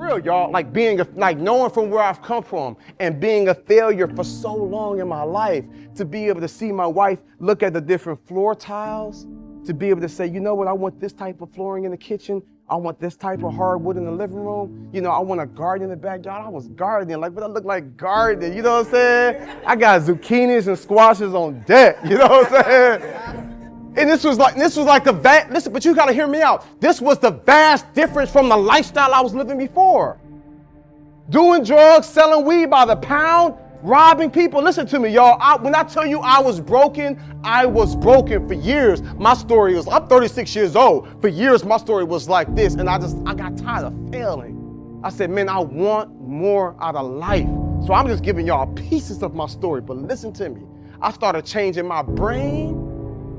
real, y'all, like knowing from where I've come from and being a failure for so long in my life, to be able to see my wife look at the different floor tiles, to be able to say, you know what, I want this type of flooring in the kitchen. I want this type of hardwood in the living room. You know, I want a garden in the backyard. I was gardening, like, what I look like gardening, you know what I'm saying? I got zucchinis and squashes on deck, you know what I'm saying? And this was like the listen, but you gotta hear me out. This was the vast difference from the lifestyle I was living before. Doing drugs, selling weed by the pound, robbing people. Listen to me, y'all. When I tell you I was broken for years. My story was, I'm 36 years old. For years, my story was like this, and I got tired of failing. I said, man, I want more out of life. So I'm just giving y'all pieces of my story, but listen to me. I started changing my brain.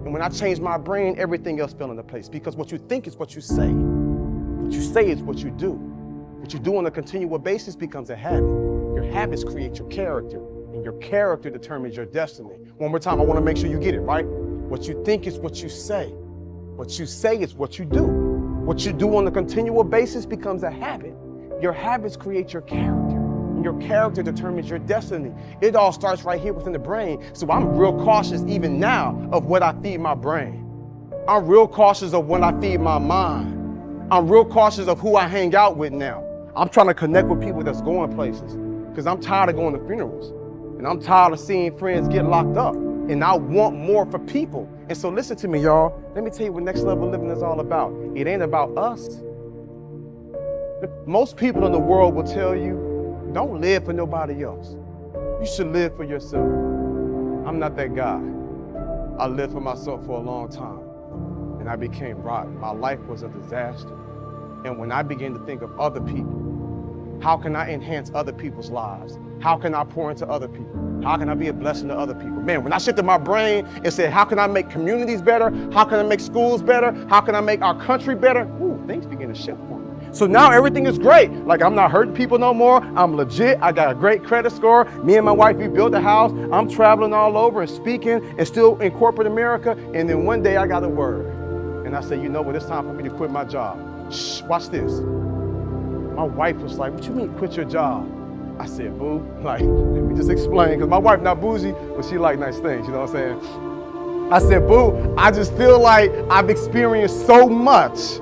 And when I changed my brain, everything else fell into place. Because what you think is what you say. What you say is what you do. What you do on a continual basis becomes a habit. Your habits create your character, and your character determines your destiny. One more time, I want to make sure you get it, right? What you think is what you say. What you say is what you do. What you do on a continual basis becomes a habit. Your habits create your character. Your character determines your destiny. It all starts right here within the brain. So I'm real cautious even now of what I feed my brain. I'm real cautious of when I feed my mind. I'm real cautious of who I hang out with now. I'm trying to connect with people that's going places, because I'm tired of going to funerals, and I'm tired of seeing friends get locked up, and I want more for people. And so listen to me, y'all. Let me tell you what next level living is all about. It ain't about us. Most people in the world will tell you, don't live for nobody else. You should live for yourself. I'm not that guy. I lived for myself for a long time, and I became rotten. My life was a disaster. And when I began to think of other people, how can I enhance other people's lives? How can I pour into other people? How can I be a blessing to other people? Man, when I shifted my brain and said, how can I make communities better? How can I make schools better? How can I make our country better? Ooh, things began to shift for me. So now everything is great. Like, I'm not hurting people no more. I'm legit. I got a great credit score. Me and my wife, we built a house. I'm traveling all over and speaking and still in corporate America. And then one day I got a word. And I said, you know what? It's time for me to quit my job. Shh, watch this. My wife was like, what you mean quit your job? I said, boo, like, let me just explain. Because my wife not bougie, but she like nice things, you know what I'm saying? I said, boo, I just feel like I've experienced so much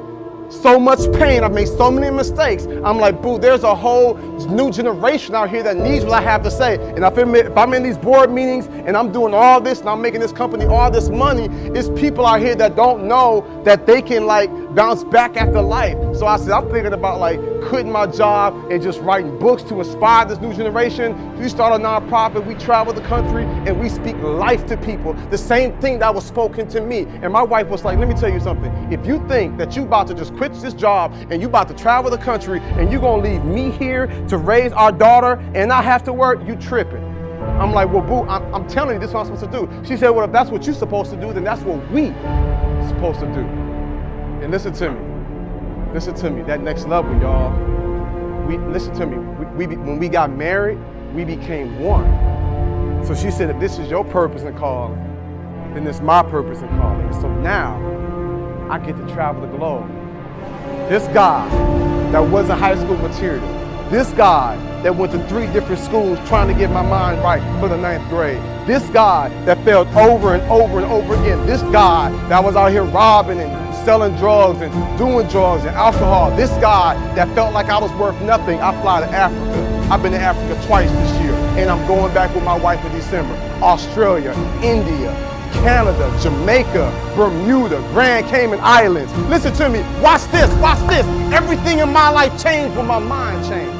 pain. I've made so many mistakes. I'm like, boo, there's a whole new generation out here that needs what I have to say. And if I'm in these board meetings and I'm doing all this and I'm making this company all this money, it's people out here that don't know that they can like bounce back after life. So I said, I'm thinking about like quitting my job and just writing books to inspire this new generation. We start a nonprofit, we travel the country, and we speak life to people. The same thing that was spoken to me. And my wife was like, let me tell you something. If you think that you about to just quit this job and you about to travel the country and you're gonna leave me here to raise our daughter and I have to work, you tripping. I'm like, well, boo, I'm telling you, this is what I'm supposed to do. She said, well, if that's what you're supposed to do, then that's what we supposed to do. And listen to me, that next level, y'all. Listen to me, when we got married, we became one. So she said, if this is your purpose and calling, then it's my purpose and calling. And so now, I get to travel the globe. This guy that wasn't high school material, this guy that went to 3 different schools trying to get my mind right for the 9th grade, this guy that failed over and over and over again, this guy that was out here robbing and selling drugs and doing drugs and alcohol, this guy that felt like I was worth nothing. I fly to Africa. I've been to Africa twice this year, and I'm going back with my wife in December. Australia, India, Canada, Jamaica, Bermuda, Grand Cayman Islands. Listen to me, watch this, watch this. Everything in my life changed when my mind changed.